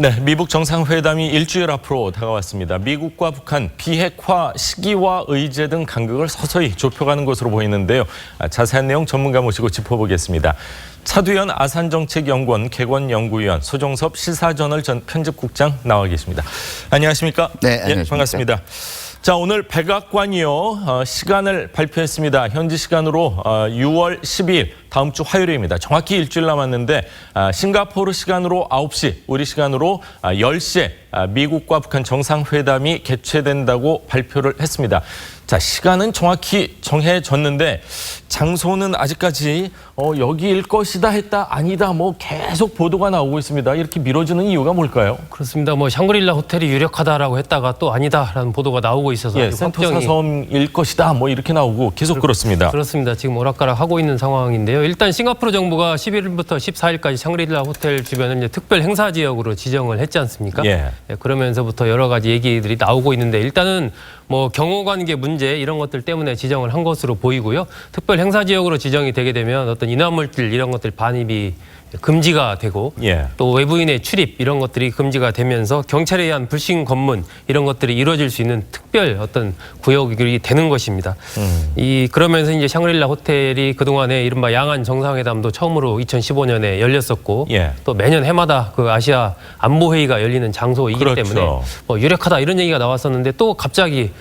네, 미북 정상회담이 일주일 앞으로 다가왔습니다. 미국과 북한 비핵화 시기와 의제 등 간극을 서서히 좁혀가는 것으로 보이는데요. 자세한 내용 전문가 모시고 짚어보겠습니다. 차두현 아산정책연구원 개건연구위원, 소정섭 시사저널 전 편집국장 나와 계십니다. 안녕하십니까? 네, 안녕하십니까? 예, 반갑습니다. 자, 오늘 백악관이요 시간을 발표했습니다. 현지 시간으로 6월 12일 다음 주 화요일입니다. 정확히 일주일 남았는데 싱가포르 시간으로 9시, 우리 시간으로 10시에 미국과 북한 정상회담이 개최된다고 발표를 했습니다. 자, 시간은 정확히 정해졌는데 장소는 아직까지 여기일 것이다 했다 아니다 뭐 계속 보도가 나오고 있습니다. 이렇게 미뤄지는 이유가 뭘까요? 그렇습니다. 뭐 샹그릴라 호텔이 유력하다라고 했다가 또 아니다라는 보도가 나오고 있어서 예, 센토사 섬일 것이다 뭐 이렇게 나오고 계속 그렇습니다. 그렇습니다. 지금 오락가락 하고 있는 상황인데요. 일단 싱가포르 정부가 11일부터 14일까지 샹그릴라 호텔 주변을 이제 특별 행사 지역으로 지정을 했지 않습니까? 예. 예, 그러면서부터 여러 가지 얘기들이 나오고 있는데 일단은 뭐 경호관계 문제 이런 것들 때문에 지정을 한 것으로 보이고요. 특별 행사 지역으로 지정이 되게 되면 어떤 인화물질 이런 것들 반입이 금지가 되고 예. 또 외부인의 출입 이런 것들이 금지가 되면서 경찰에 의한 불신 검문 이런 것들이 이루어질 수 있는 특별 어떤 구역이 되는 것입니다. 그러면서 이제 샹그릴라 호텔이 그동안에 이른바 양안 정상회담도 처음으로 2015년에 열렸었고 예. 또 매년 해마다 그 아시아 안보회의가 열리는 장소이기 그렇죠. 때문에 뭐 유력하다 이런 얘기가 나왔었는데 또 갑자기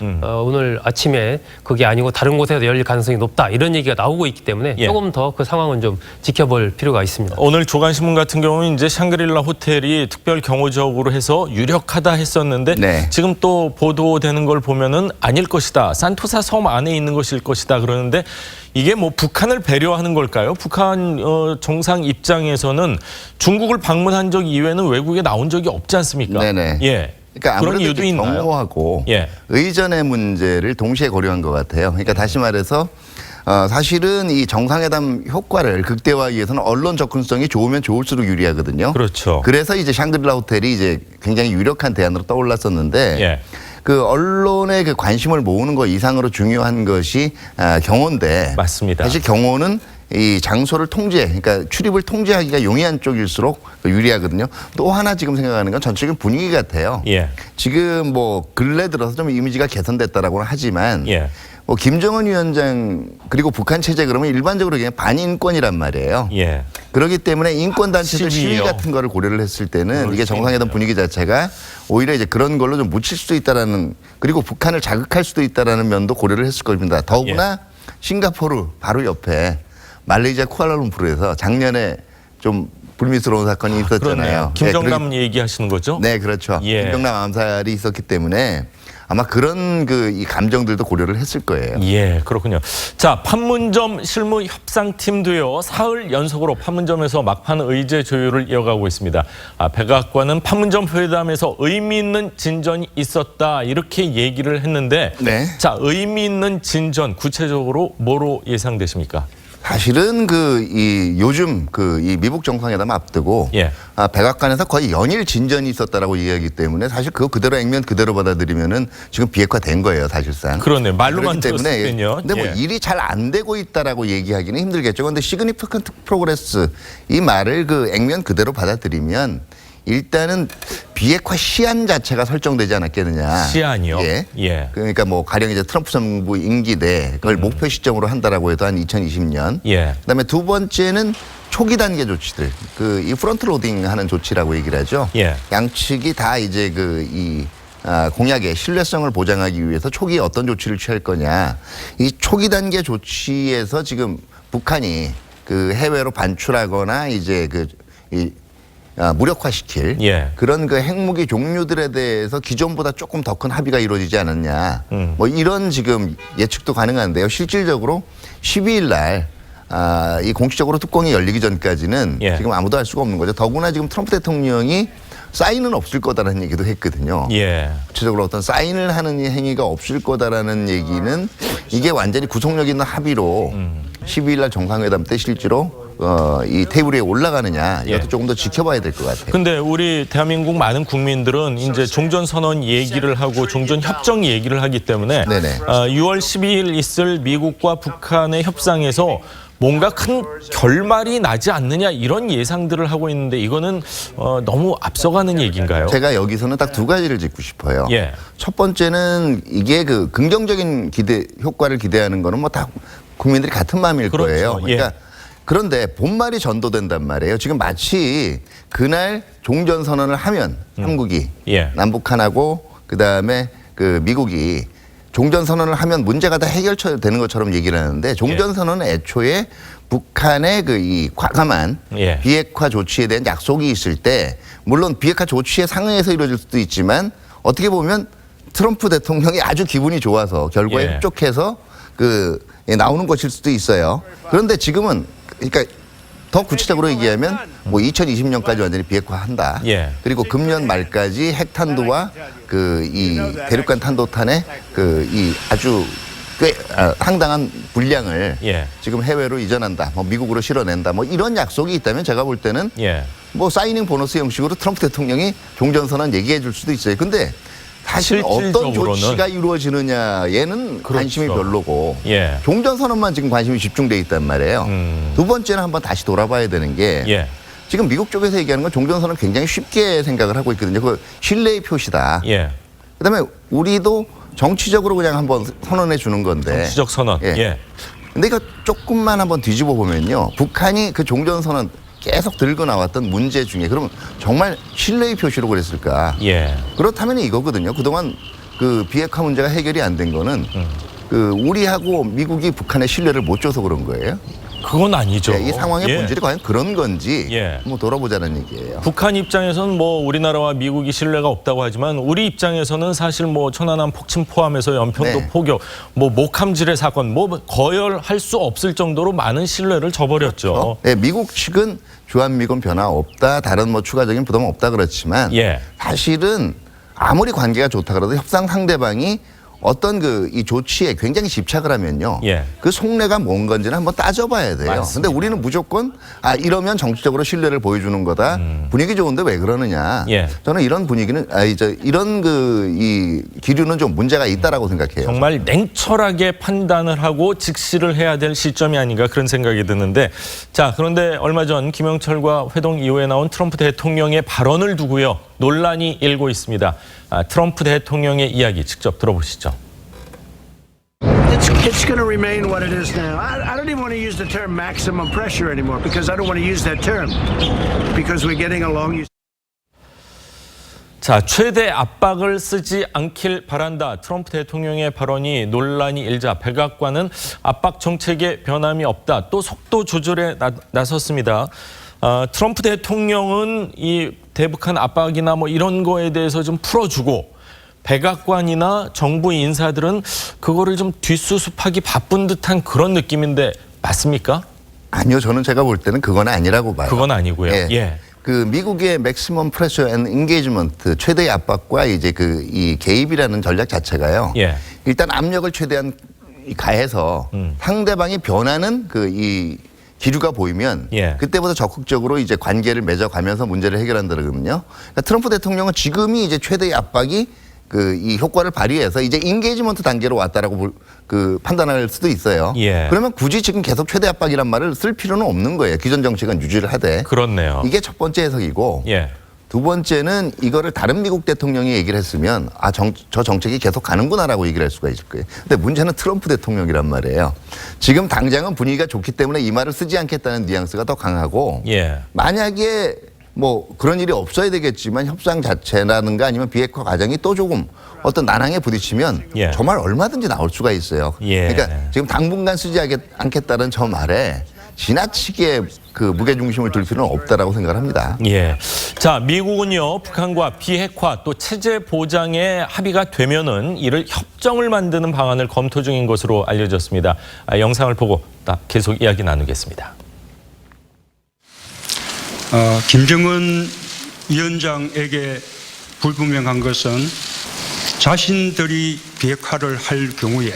오늘 아침에 그게 아니고 다른 곳에서 열릴 가능성이 높다 이런 얘기가 나오고 있기 때문에 예. 조금 더 그 상황은 좀 지켜볼 필요가 있습니다. 오늘 조간신문 같은 경우는 이제 샹그릴라 호텔이 특별 경호적으로 해서 유력하다 했었는데 네. 지금 또 보도되는 걸 보면은 아닐 것이다. 산토사 섬 안에 있는 것일 것이다. 그러는데 이게 뭐 북한을 배려하는 걸까요? 북한 정상 입장에서는 중국을 방문한 적 이외에는 외국에 나온 적이 없지 않습니까? 네네. 예. 그러니까 그런 아무래도 이유도 있나요? 경호하고 예. 의전의 문제를 동시에 고려한 것 같아요. 그러니까 다시 말해서 사실은 이 정상회담 효과를 극대화하기 위해서는 언론 접근성이 좋으면 좋을수록 유리하거든요. 그렇죠. 그래서 이제 샹그릴라 호텔이 이제 굉장히 유력한 대안으로 떠올랐었는데 예. 그 언론의 그 관심을 모으는 것 이상으로 중요한 것이 경호인데 맞습니다. 사실 경호는 이 장소를 그러니까 출입을 통제하기가 용이한 쪽일수록 유리하거든요. 또 하나 지금 생각하는 건 전체적인 분위기 같아요. 예. 지금 뭐 근래 들어서 좀 이미지가 개선됐다라고는 하지만 예. 뭐 김정은 위원장 그리고 북한 체제 그러면 일반적으로 그냥 반인권이란 말이에요. 예. 그렇기 때문에 인권 단체들 시위 시위요. 같은 거를 고려를 했을 때는 이게 그럴 수 정상회담 있네요. 분위기 자체가 오히려 이제 그런 걸로 좀 묻힐 수도 있다라는 그리고 북한을 자극할 수도 있다라는 면도 고려를 했을 겁니다. 더구나 싱가포르 바로 옆에 말레이시아 쿠알라룸푸르에서 작년에 좀 불미스러운 사건이 있었잖아요. 그러네요. 김정남 얘기하시는 거죠? 네, 그렇죠. 예. 김정남 암살이 있었기 때문에 아마 그런 이 감정들도 고려를 했을 거예요. 예, 그렇군요. 자, 판문점 실무 협상팀도요, 사흘 연속으로 판문점에서 막판 의제 조율을 이어가고 있습니다. 백악관은 판문점 회담에서 의미 있는 진전이 있었다 이렇게 얘기를 했는데, 네. 자, 의미 있는 진전 구체적으로 뭐로 예상되십니까? 사실은 요즘 이 미북 정상회담 앞두고 예. 백악관에서 거의 연일 진전이 있었다라고 얘기하기 때문에 사실 그거 그대로 액면 그대로 받아들이면은 지금 비핵화된 거예요, 사실상. 그러네, 말로만 그렇기 때문에 들었으면요. 근데 뭐 예. 일이 잘 안 되고 있다라고 얘기하기는 힘들겠죠. 근데 시그니피컨트 프로그레스 이 말을 그 액면 그대로 받아들이면 일단은 비핵화 시한 자체가 설정되지 않았겠느냐. 시한이요? 예. 예. 그러니까 뭐 가령 이제 트럼프 정부 임기 내 그걸 목표 시점으로 한다라고 해도 한 2020년. 예. 그다음에 두 번째는 초기 단계 조치들. 이 프론트 로딩 하는 조치라고 얘기를 하죠. 예. 양측이 다 이제 공약의 신뢰성을 보장하기 위해서 초기에 어떤 조치를 취할 거냐. 이 초기 단계 조치에서 지금 북한이 해외로 반출하거나 이제 무력화시킬 예. 그런 핵무기 종류들에 대해서 기존보다 조금 더 큰 합의가 이루어지지 않았냐. 뭐 이런 지금 예측도 가능한데요. 실질적으로 12일 날 이 공식적으로 뚜껑이 열리기 전까지는 예. 지금 아무도 알 수가 없는 거죠. 더구나 지금 트럼프 대통령이 사인은 없을 거다라는 얘기도 했거든요. 예. 구체적으로 어떤 사인을 하는 행위가 없을 거다라는 얘기는 이게 완전히 구속력 있는 합의로 12일 날 정상회담 때 실제로 이 테이블 위에 올라가느냐 이것도 예. 조금 더 지켜봐야 될 것 같아요. 근데 우리 대한민국 많은 국민들은 이제 종전선언 얘기를 하고 종전협정 얘기를 하기 때문에 네네. 6월 12일 있을 미국과 북한의 협상에서 뭔가 큰 결말이 나지 않느냐 이런 예상들을 하고 있는데 이거는 너무 앞서가는 얘기인가요? 제가 여기서는 딱 두 가지를 짚고 싶어요. 예. 첫 번째는 이게 그 긍정적인 효과를 기대하는 거는 뭐 다 국민들이 같은 마음일 그렇죠. 거예요. 그러니까 예. 그런데 본말이 전도된단 말이에요. 지금 마치 그날 종전선언을 하면 한국이 예. 남북한하고 그다음에 그 미국이 종전선언을 하면 문제가 다 해결되는 것처럼 얘기를 하는데 종전선언은 애초에 북한의 그 이 과감한 예. 비핵화 조치에 대한 약속이 있을 때 물론 비핵화 조치에 상응해서 이루어질 수도 있지만 어떻게 보면 트럼프 대통령이 아주 기분이 좋아서 결과에 예. 흡족해서 나오는 것일 수도 있어요. 그런데 지금은 그러니까 더 구체적으로 얘기하면 뭐 2020년까지 완전히 비핵화한다. 예. 그리고 금년 말까지 핵탄두와 그 이 대륙간 탄도탄의 그 이 아주 꽤 상당한 분량을 예. 지금 해외로 이전한다. 뭐 미국으로 실어낸다. 뭐 이런 약속이 있다면 제가 볼 때는 예. 뭐 사이닝 보너스 형식으로 트럼프 대통령이 종전선언 얘기해 줄 수도 있어요. 근데 사실 어떤 실질적으로는 조치가 이루어지느냐에는 관심이 그렇죠. 별로고 예. 종전선언만 지금 관심이 집중돼 있단 말이에요. 두 번째는 한번 다시 돌아봐야 되는 게 예. 지금 미국 쪽에서 얘기하는 건 종전선언 굉장히 쉽게 생각을 하고 있거든요. 그 신뢰의 표시다. 예. 그다음에 우리도 정치적으로 그냥 한번 선언해 주는 건데. 정치적 선언. 예. 예. 근데 이거 조금만 한번 뒤집어 보면요. 북한이 그 종전선언 계속 들고 나왔던 문제 중에 그러면 정말 신뢰의 표시로 그랬을까? 예. 그렇다면 이거거든요. 그동안 그 비핵화 문제가 해결이 안 된 거는 그 우리하고 미국이 북한의 신뢰를 못 줘서 그런 거예요. 그건 아니죠. 이 상황의 예. 본질이 과연 그런 건지 예. 한번 돌아보자는 얘기예요. 북한 입장에서는 뭐 우리나라와 미국이 신뢰가 없다고 하지만 우리 입장에서는 사실 뭐 천안함 폭침 포함해서 연평도 네. 포격, 뭐 목함지뢰 사건 뭐 거열할 수 없을 정도로 많은 신뢰를 저버렸죠. 네, 미국 측은 주한미군 변화 없다. 다른 뭐 추가적인 부담은 없다 그렇지만 예. 사실은 아무리 관계가 좋다 그래도 협상 상대방이 어떤 그 이 조치에 굉장히 집착을 하면요. 예. 그 속내가 뭔 건지는 한번 따져봐야 돼요. 맞습니다. 근데 우리는 무조건 이러면 정치적으로 신뢰를 보여주는 거다. 분위기 좋은데 왜 그러느냐. 예. 저는 이런 분위기는 이런 그 이 기류는 좀 문제가 있다라고 생각해요. 정말 냉철하게 판단을 하고 직시를 해야 될 시점이 아닌가 그런 생각이 드는데 자 그런데 얼마 전 김영철과 회동 이후에 나온 트럼프 대통령의 발언을 두고요. 논란이 일고 있습니다. 트럼프 대통령의 이야기 직접 들어보시죠. It's going to remain what it is now. I don't even want to use the term maximum pressure anymore because I don't want to use that term because we're getting along. 자, 최대 압박을 쓰지 않길 바란다. 트럼프 대통령의 발언이 논란이 일자 백악관은 압박 정책에 변함이 없다. 또 속도 조절에 나섰습니다. 트럼프 대통령은 이 대북한 압박이나 뭐 이런 거에 대해서 좀 풀어주고 백악관이나 정부 인사들은 그거를 좀 뒷수습하기 바쁜 듯한 그런 느낌인데 맞습니까? 아니요. 저는 제가 볼 때는 그건 아니라고 봐요. 그건 아니고요. 예. 그 미국의 맥시멈 프레셔 앤 인게이지먼트 최대의 압박과 이제 그 이 개입이라는 전략 자체가요. 예. 일단 압력을 최대한 가해서 상대방이 변하는 그 이 기류가 보이면 예. 그때부터 적극적으로 이제 관계를 맺어가면서 문제를 해결한다거든요. 그러니까 트럼프 대통령은 지금이 이제 최대의 압박이 그 이 효과를 발휘해서 이제 인게이지먼트 단계로 왔다라고 판단할 수도 있어요. 예. 그러면 굳이 지금 계속 최대 압박이란 말을 쓸 필요는 없는 거예요. 기존 정책은 유지를 하되. 그렇네요. 이게 첫 번째 해석이고 예. 두 번째는 이거를 다른 미국 대통령이 얘기를 했으면 저 정책이 계속 가는구나라고 얘기를 할 수가 있을 거예요. 근데 문제는 트럼프 대통령이란 말이에요. 지금 당장은 분위기가 좋기 때문에 이 말을 쓰지 않겠다는 뉘앙스가 더 강하고 예. 만약에 뭐 그런 일이 없어야 되겠지만 협상 자체라든가 아니면 비핵화 과정이 또 조금 어떤 난항에 부딪히면 예. 저 말 얼마든지 나올 수가 있어요. 예. 그러니까 지금 당분간 쓰지 않겠다는 저 말에 지나치게 그 무게중심을 둘 필요는 없다라고 생각을 합니다. 예. 자, 미국은요, 북한과 비핵화 또 체제 보장에 합의가 되면은 이를 협정을 만드는 방안을 검토 중인 것으로 알려졌습니다. 영상을 보고 계속 이야기 나누겠습니다. 김정은 위원장에게 불분명한 것은 자신들이 비핵화를 할 경우에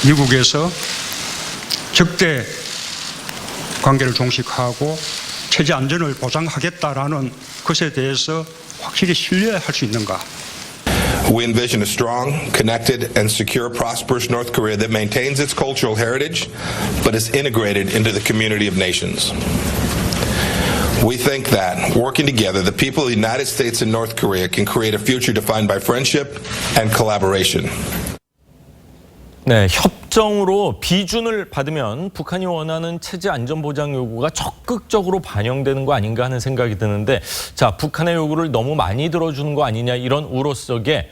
미국에서 적대 관계를 종식하고 체제 안전을 보장하겠다라는 것에 대해서 확실히 신뢰할 수 있는가? We envision a strong, connected, and secure, prosperous North Korea that maintains its cultural heritage, but is integrated into the community of nations. We think that, working together, the people of the United States and North Korea can create a future defined by friendship and collaboration. 네, 협정으로 비준을 받으면 북한이 원하는 체제 안전보장 요구가 적극적으로 반영되는 거 아닌가 하는 생각이 드는데, 자, 북한의 요구를 너무 많이 들어주는 거 아니냐, 이런 우려 속에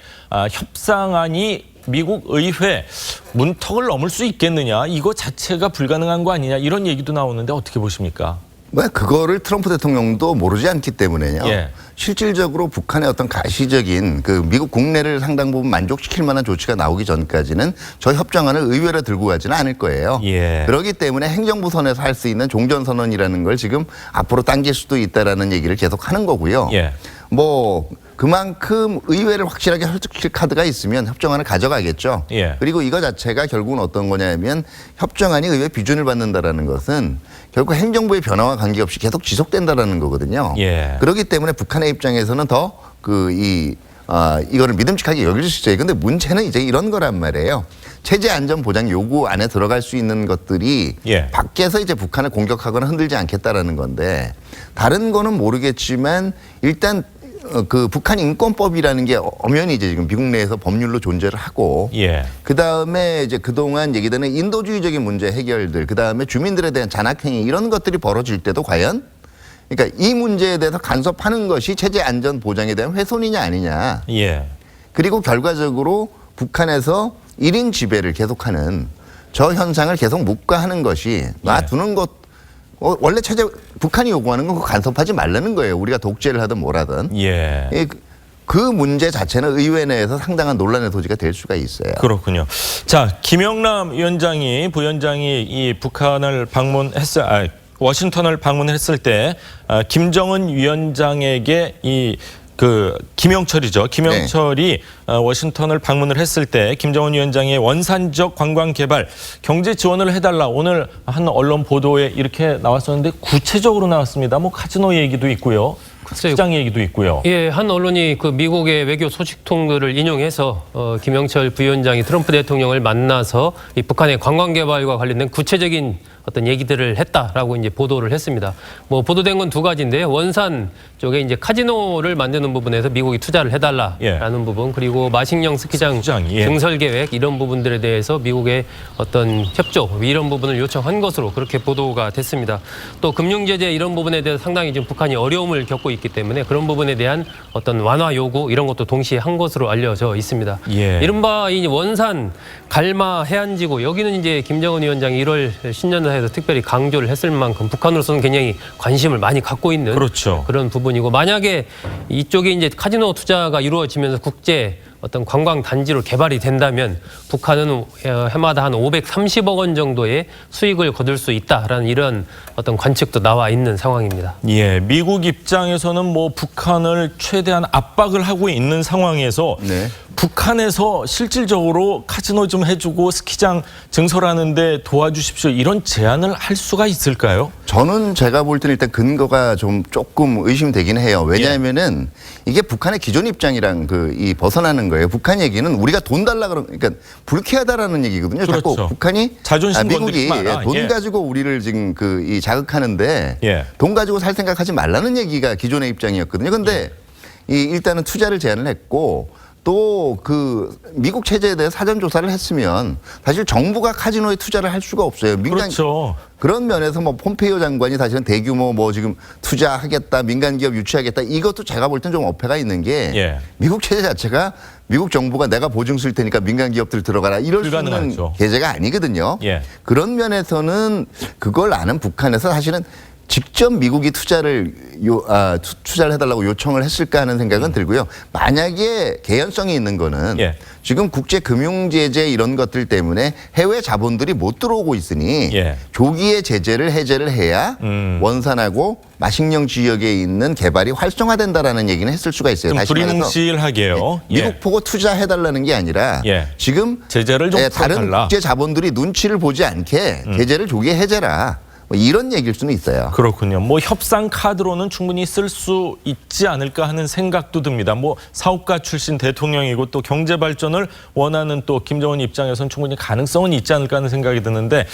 협상안이 미국 의회 문턱을 넘을 수 있겠느냐, 이거 자체가 불가능한 거 아니냐, 이런 얘기도 나오는데 어떻게 보십니까? 왜 그거를 트럼프 대통령도 모르지 않기 때문에요. 예. 실질적으로 북한의 어떤 가시적인 그 미국 국내를 상당 부분 만족시킬 만한 조치가 나오기 전까지는 저 협정안을 의회로 들고 가지는 않을 거예요. 예. 그렇기 때문에 행정부 선에서 할 수 있는 종전선언이라는 걸 지금 앞으로 당길 수도 있다라는 얘기를 계속 하는 거고요. 예. 뭐 그만큼 의회를 확실하게 설득실 카드가 있으면 협정안을 가져가겠죠. 예. 그리고 이거 자체가 결국은 어떤 거냐면 협정안이 의회 비준을 받는다라는 것은 결국 행정부의 변화와 관계없이 계속 지속된다라는 거거든요. 예. 그렇기 때문에 북한의 입장에서는 더 이거를 믿음직하게 여길 수 있어요. 근데 문제는 이제 이런 거란 말이에요. 체제 안전 보장 요구 안에 들어갈 수 있는 것들이 예. 밖에서 이제 북한을 공격하거나 흔들지 않겠다라는 건데, 다른 거는 모르겠지만 일단 그 북한 인권법이라는 게 엄연히 이제 지금 미국 내에서 법률로 존재를 하고, 예. 그 다음에 이제 그동안 얘기되는 인도주의적인 문제 해결들, 그 다음에 주민들에 대한 잔악행위, 이런 것들이 벌어질 때도 과연, 그러니까 이 문제에 대해서 간섭하는 것이 체제 안전 보장에 대한 훼손이냐 아니냐. 예. 그리고 결과적으로 북한에서 1인 지배를 계속하는 저 현상을 계속 묵과하는 것이 놔두는 것, 원래 북한이 요구하는 건 그거 간섭하지 말라는 거예요. 우리가 독재를 하든 뭘 하든. 예. 그 문제 자체는 의회 내에서 상당한 논란의 소지가 될 수가 있어요. 그렇군요. 자, 김영남 부위원장이 이 북한을 워싱턴을 방문했을 때 김정은 위원장에게 김영철이죠. 김영철이 워싱턴을 방문을 했을 때 김정은 위원장의 원산적 관광 개발 경제 지원을 해달라, 오늘 한 언론 보도에 이렇게 나왔었는데 구체적으로 나왔습니다. 뭐 카지노 얘기도 있고요. 시장 얘기도 있고요. 예, 한 언론이 그 미국의 외교 소식통들을 인용해서 김영철 부위원장이 트럼프 대통령을 만나서 이 북한의 관광 개발과 관련된 구체적인 어떤 얘기들을 했다라고 이제 보도를 했습니다. 뭐 보도된 건 두 가지인데요. 원산 쪽에 이제 카지노를 만드는 부분에서 미국이 투자를 해달라라는 부분, 그리고 마식령 스키장 증설 계획, 이런 부분들에 대해서 미국의 어떤 협조, 이런 부분을 요청한 것으로 그렇게 보도가 됐습니다. 또 금융 제재 이런 부분에 대해서 상당히 지금 북한이 어려움을 겪고 있기 때문에 그런 부분에 대한 어떤 완화 요구, 이런 것도 동시에 한 것으로 알려져 있습니다. 예. 이른바 이 원산 갈마 해안지구, 여기는 이제 김정은 위원장이 1월 신년사에서 특별히 강조를 했을 만큼 북한으로서는 굉장히 관심을 많이 갖고 있는 그렇죠. 그런 부분이고, 만약에 이쪽에 이제 카지노 투자가 이루어지면서 국제 어떤 관광 단지로 개발이 된다면 북한은 해마다 한 530억 원 정도의 수익을 거둘 수 있다라는 이런 어떤 관측도 나와 있는 상황입니다. 예, 미국 입장에서는 뭐 북한을 최대한 압박을 하고 있는 상황에서 네. 북한에서 실질적으로 카지노 좀 해주고 스키장 증설하는데 도와주십시오, 이런 제안을 할 수가 있을까요? 저는 제가 볼 때는 일단 근거가 조금 의심되긴 해요. 왜냐하면은 이게 북한의 기존 입장이랑 벗어나는 거예요. 북한 얘기는 우리가 돈 달라 그러니까 불쾌하다라는 얘기거든요. 그렇죠. 자꾸 북한이 자존심 미국이 건드리지 마라. 돈 예. 가지고 우리를 지금 자극하는데 예. 돈 가지고 살 생각하지 말라는 얘기가 기존의 입장이었거든요. 근데 일단은 투자를 제안을 했고, 또 미국 체제에 대해 사전 조사를 했으면 사실 정부가 카지노에 투자를 할 수가 없어요. 그렇죠. 그런 면에서 뭐 폼페이오 장관이 사실은 대규모 지금 투자하겠다, 민간 기업 유치하겠다, 이것도 제가 볼 땐 좀 어폐가 있는 게 예. 미국 체제 자체가 미국 정부가 내가 보증 쓸 테니까 민간 기업들 들어가라, 이럴 수 있는 불가능하죠. 계제가 아니거든요. 예. 그런 면에서는 그걸 아는 북한에서 사실은 직접 미국이 투자를 해달라고 요청을 했을까 하는 생각은 들고요. 만약에 개연성이 있는 거는 예. 지금 국제 금융 제재 이런 것들 때문에 해외 자본들이 못 들어오고 있으니 예. 조기에 제재를 해제를 해야 원산하고 마식령 지역에 있는 개발이 활성화된다라는 얘기는 했을 수가 있어요. 좀 다시 말해서 불이뭉실하게요. 미국 보고 투자해달라는 게 아니라 예. 지금 제재를 좀 다른 풀어달라. 국제 자본들이 눈치를 보지 않게 제재를 조기에 해제라. 뭐 이런 얘기일 수는 있어요. 그렇군요. 뭐 협상 카드로는 충분히 쓸 수 있지 않을까 하는 생각도 듭니다. 뭐 사업가 출신 대통령이고 또 경제 발전을 원하는 또 김정은 입장에서는 충분히 가능성은 있지 않을까 하는 생각이 드는데,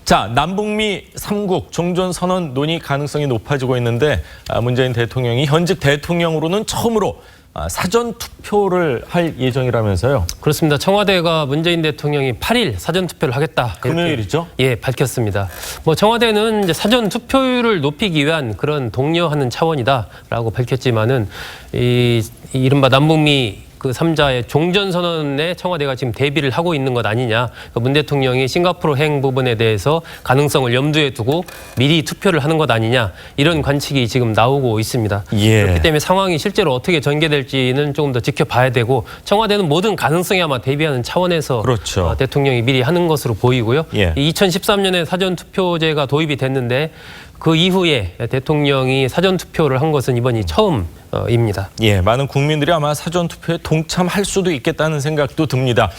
자, 남북미 3국 종전 선언 논의 가능성이 높아지고 있는데 문재인 대통령이 현직 대통령으로는 처음으로 사전 투표를 할 예정이라면서요. 그렇습니다. 청와대가 문재인 대통령이 8일 사전 투표를 하겠다. 이렇게, 금요일이죠? 예, 밝혔습니다. 뭐 청와대는 이제 사전 투표율을 높이기 위한 그런 독려하는 차원이다라고 밝혔지만은 이 이른바 남북미 그 3자의 종전선언에 청와대가 지금 대비를 하고 있는 것 아니냐. 문 대통령이 싱가포르 행 부분에 대해서 가능성을 염두에 두고 미리 투표를 하는 것 아니냐. 이런 관측이 지금 나오고 있습니다. 예. 그렇기 때문에 상황이 실제로 어떻게 전개될지는 조금 더 지켜봐야 되고, 청와대는 모든 가능성에 아마 대비하는 차원에서 그렇죠. 대통령이 미리 하는 것으로 보이고요. 예. 2013년에 사전투표제가 도입이 됐는데 그 이후에 대통령이 사전투표를 한 것은 이번이 처음입니다. 예, 많은 국민들이 아마 사전투표에 동참할 수도 있겠다는 생각도 듭니다.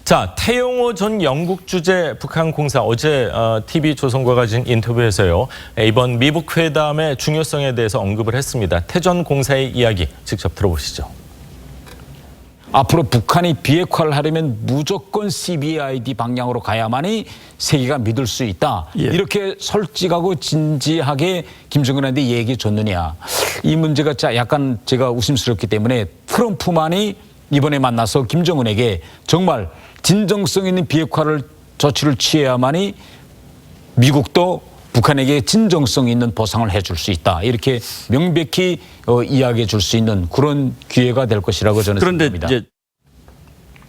자, 태용호 전 영국 주재 북한 공사 어제 TV조선과 가진 인터뷰에서요. 이번 미북 회담의 중요성에 대해서 언급을 했습니다. 태 전 공사의 이야기 직접 들어보시죠. 앞으로 북한이 비핵화를 하려면 무조건 CBID 방향으로 가야만이 세계가 믿을 수 있다. 이렇게 솔직하고 진지하게 김정은한테 얘기해 줬느냐. 이 문제가 약간 제가 의심스럽기 때문에 트럼프만이 이번에 만나서 김정은에게 정말 진정성 있는 비핵화를 조치를 취해야만이 미국도 북한에게 진정성 있는 보상을 해줄 수 있다. 이렇게 명백히 이야기해 줄 수 있는 그런 기회가 될 것이라고 저는 생각합니다.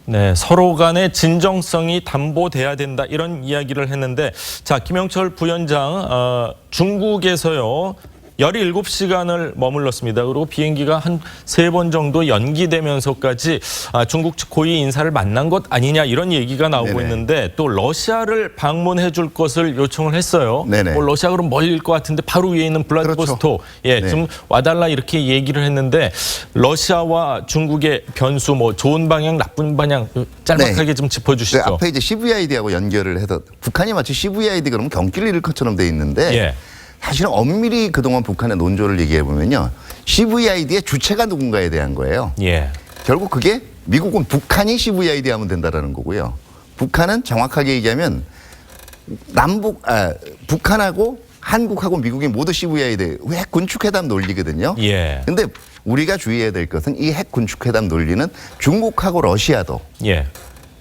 네, 서로 간의 진정성이 담보돼야 된다 이런 이야기를 했는데, 자, 김영철 부위원장 중국에서요 17시간을 머물렀습니다. 그리고 비행기가 한 3번 정도 연기되면서까지 중국 측 고위 인사를 만난 것 아니냐 이런 얘기가 나오고 네네. 있는데, 또 러시아를 방문해 줄 것을 요청을 했어요. 네네. 뭐 러시아 그럼 멀릴 것 같은데 바로 위에 있는 블라디보스토크 예, 네. 좀 와달라 이렇게 얘기를 했는데, 러시아와 중국의 변수 뭐 좋은 방향 나쁜 방향 짤막하게 좀 짚어주시죠. 그 앞에 이제 CVID하고 연결을 해서 북한이 마치 CVID 그러면 경기를 잃을 것처럼 돼 있는데 예. 사실은 엄밀히 그동안 북한의 논조를 얘기해 보면요. CVID의 주체가 누군가에 대한 거예요. 예. 결국 그게 미국은 북한이 CVID 하면 된다라는 거고요. 북한은 정확하게 얘기하면 북한하고 한국하고 미국이 모두 CVID 핵 군축회담 논리거든요. 예. 근데 우리가 주의해야 될 것은 이 핵 군축회담 논리는 중국하고 러시아도 예.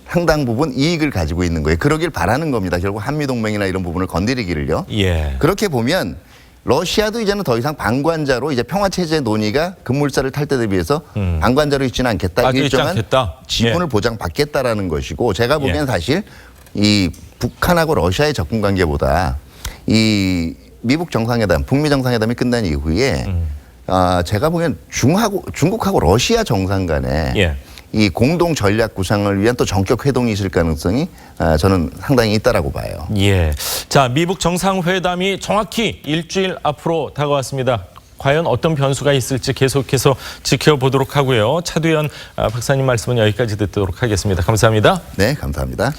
상당 부분 이익을 가지고 있는 거예요. 그러길 바라는 겁니다. 결국 한미동맹이나 이런 부분을 건드리기를요. 예. 그렇게 보면 러시아도 이제는 더 이상 방관자로 이제 평화체제 논의가 급물살을 탈 때에 비해서 방관자로 있지는 않겠다. 빠져 있지 일정한 않겠다. 지분을 예. 보장받겠다라는 것이고, 제가 보기엔 예. 사실 이 북한하고 러시아의 접근 관계보다 이 미북 정상회담, 북미 정상회담이 끝난 이후에 제가 보기엔 중국하고 러시아 정상 간에 예. 이 공동 전략 구상을 위한 또 전격 회동이 있을 가능성이 저는 상당히 있다라고 봐요. 예. 자, 미북 정상회담이 정확히 일주일 앞으로 다가왔습니다. 과연 어떤 변수가 있을지 계속해서 지켜보도록 하고요. 차두현 박사님 말씀은 여기까지 듣도록 하겠습니다. 감사합니다. 네, 감사합니다.